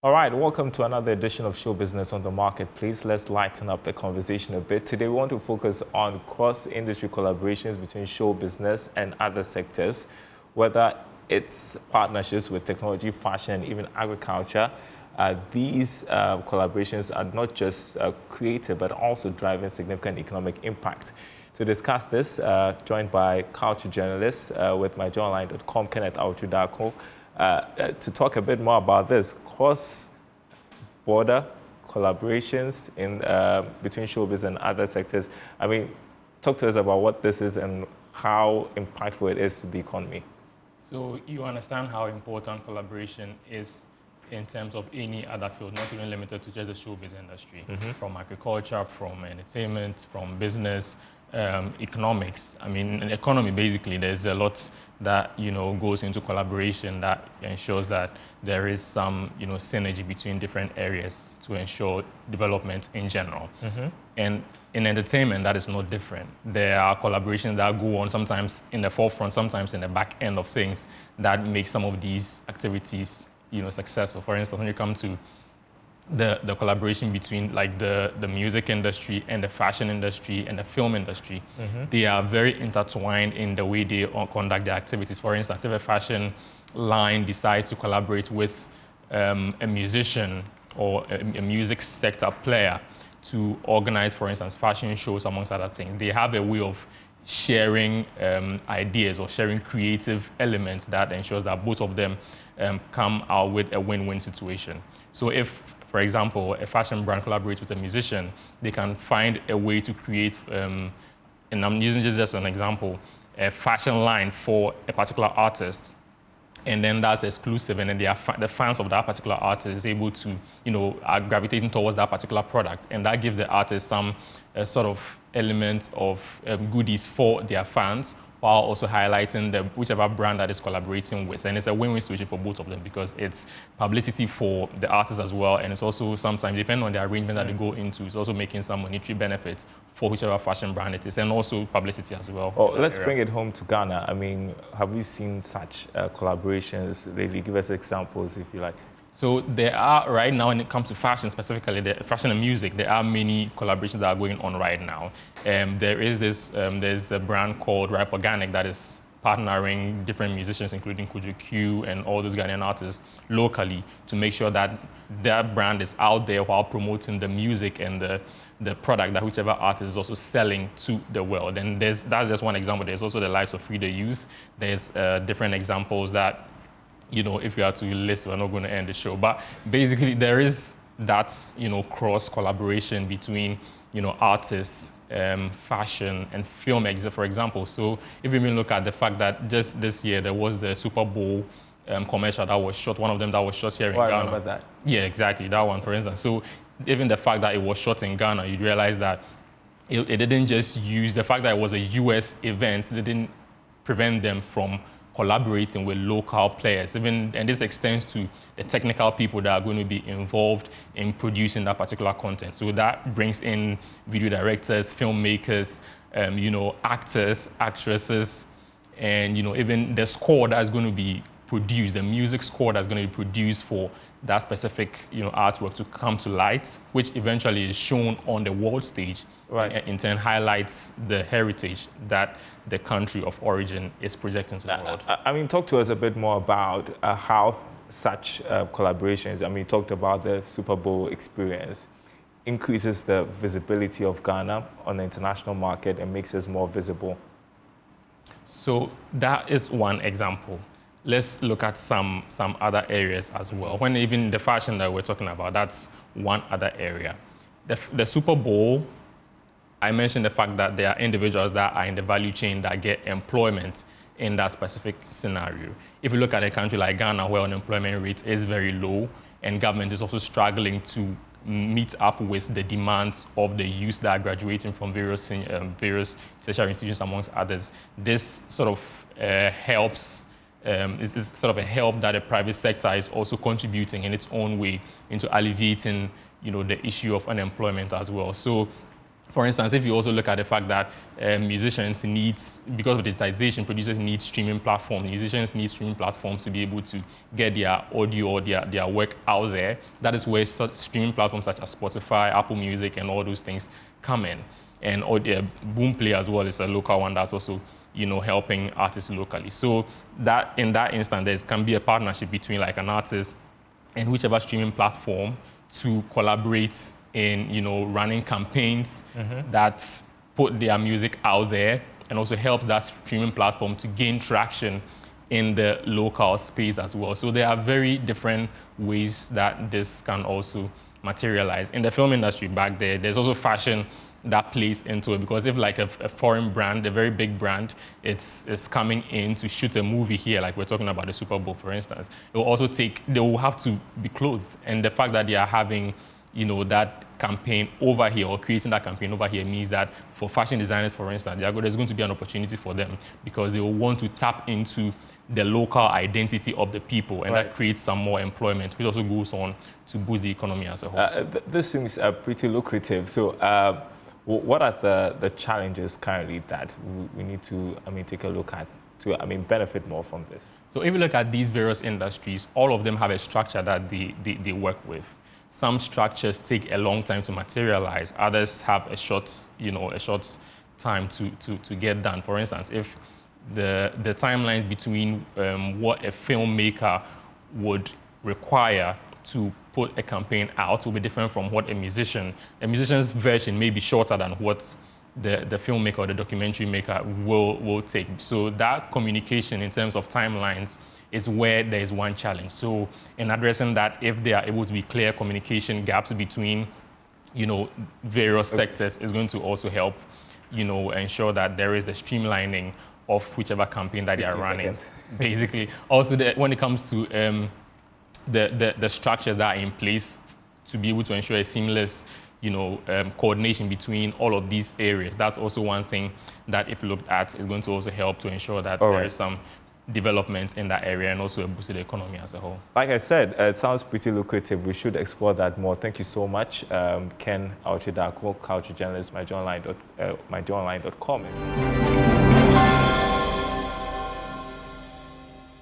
All right, welcome to another edition of Show Business on the Marketplace. Let's lighten up the conversation a bit. Today, we want to focus on cross-industry collaborations between show business and other sectors, whether it's partnerships with technology, fashion, even agriculture. These collaborations are not just creative, but also driving significant economic impact. To discuss this, joined by culture journalist with myjournalline.com, Kenneth Awutudako, to talk a bit more about this cross-border collaborations in between showbiz and other sectors. I mean, talk to us about what this is and how impactful it is to the economy. So you understand how important collaboration is in terms of any other field, not even limited to just the showbiz industry, from agriculture, from entertainment, from business, economics. I mean, in economy, basically, there's a lot that, goes into collaboration that ensures that there is some, synergy between different areas to ensure development in general. And in entertainment, that is not different. There are collaborations that go on sometimes in the forefront, sometimes in the back end of things that make some of these activities, successful. For instance, when you come to the collaboration between like the music industry and the fashion industry and the film industry, they are very intertwined in the way they conduct their activities. For instance, if a fashion line decides to collaborate with a musician or a music sector player to organize, for instance, fashion shows, amongst other things, they have a way of sharing ideas or sharing creative elements that ensures that both of them come out with a win-win situation. So if, for example, a fashion brand collaborates with a musician, they can find a way to create, and I'm using just an example, a fashion line for a particular artist, and then that's exclusive, and then the fans of that particular artist is able to, are gravitating towards that particular product, and that gives the artist some sort of element of goodies for their fans, while also highlighting whichever brand that is collaborating with. And it's a win-win situation for both of them because it's publicity for the artist as well, and it's also sometimes, depending on the arrangement that they go into, it's also making some monetary benefits for whichever fashion brand it is, and also publicity as well. Oh, let's bring it home to Ghana. I mean, have you seen such collaborations lately? Give us examples if you like. So there are, right now, when it comes to fashion specifically, fashion and music, there are many collaborations that are going on right now. There is there's a brand called Ripe Organic that is partnering different musicians, including Kuju Q and all those Ghanaian artists locally to make sure that their brand is out there while promoting the music and the product that whichever artist is also selling to the world. And that's just one example. There's also the lives of Free the Youth. There's different examples that, if we are to list, we're not going to end the show. But basically, there is that, cross collaboration between, artists, fashion, and film, for example. So if you even look at the fact that just this year there was the Super Bowl commercial that was shot, one of them that was shot here in Ghana. I remember that. Yeah, exactly, that one, for instance. So even the fact that it was shot in Ghana, you realize that it didn't just use the fact that it was a US event, didn't prevent them from collaborating with local players, and this extends to the technical people that are going to be involved in producing that particular content. So that brings in video directors, filmmakers, actors, actresses, and even the score that's going to be produced, the music score that's going to be produced for that specific artwork to come to light, which eventually is shown on the world stage. Right. And in turn highlights the heritage that the country of origin is projecting to the world. I mean, talk to us a bit more about how such collaborations, I mean, you talked about the Super Bowl experience, increases the visibility of Ghana on the international market and makes us more visible. So that is one example. Let's look at some other areas as well. When even the fashion that we're talking about, that's one other area. The Super Bowl, I mentioned the fact that there are individuals that are in the value chain that get employment in that specific scenario. If you look at a country like Ghana, where unemployment rate is very low, and government is also struggling to meet up with the demands of the youth that are graduating from various tertiary institutions, amongst others, this sort of helps. It's sort of a help that the private sector is also contributing in its own way into alleviating, the issue of unemployment as well. So For instance, if you also look at the fact that musicians need, because of digitization, producers need streaming platforms. Musicians need streaming platforms to be able to get their audio or their work out there. That is where streaming platforms such as Spotify, Apple Music, and all those things come in. And Boomplay as well is a local one that's also, helping artists locally. So that in that instance, there can be a partnership between like an artist and whichever streaming platform to collaborate in, running campaigns that put their music out there, and also helps that streaming platform to gain traction in the local space as well. So there are very different ways that this can also materialize. In the film industry back there, there's also fashion that plays into it, because if like a foreign brand, a very big brand, it's coming in to shoot a movie here, like we're talking about the Super Bowl, for instance, they will have to be clothed. And the fact that they are having, that campaign over here, or creating that campaign over here, means that for fashion designers, for instance, there's going to be an opportunity for them, because they will want to tap into the local identity of the people, and that creates some more employment, which also goes on to boost the economy as a whole. This seems pretty lucrative. So what are the challenges currently that we need to, take a look at to, benefit more from this? So if you look at these various industries, all of them have a structure that they work with. Some structures take a long time to materialize. Others have a short time to get done. For instance, if the timelines between what a filmmaker would require to put a campaign out will be different from what a musician's version may be shorter than what the filmmaker or the documentary maker will take. So that communication in terms of timelines is where there is one challenge. So in addressing that, if there are able to be clear communication gaps between, various sectors, is going to also help, ensure that there is the streamlining of whichever campaign that they are running. Basically, also when it comes to the structures that are in place to be able to ensure a seamless, coordination between all of these areas. That's also one thing that, if looked at, is going to also help to ensure that there is some development in that area, and also a boost to the economy as a whole. Like I said, it sounds pretty lucrative. We should explore that more. Thank you so much, Ken Auchidako, culture journalist, myjournline.com.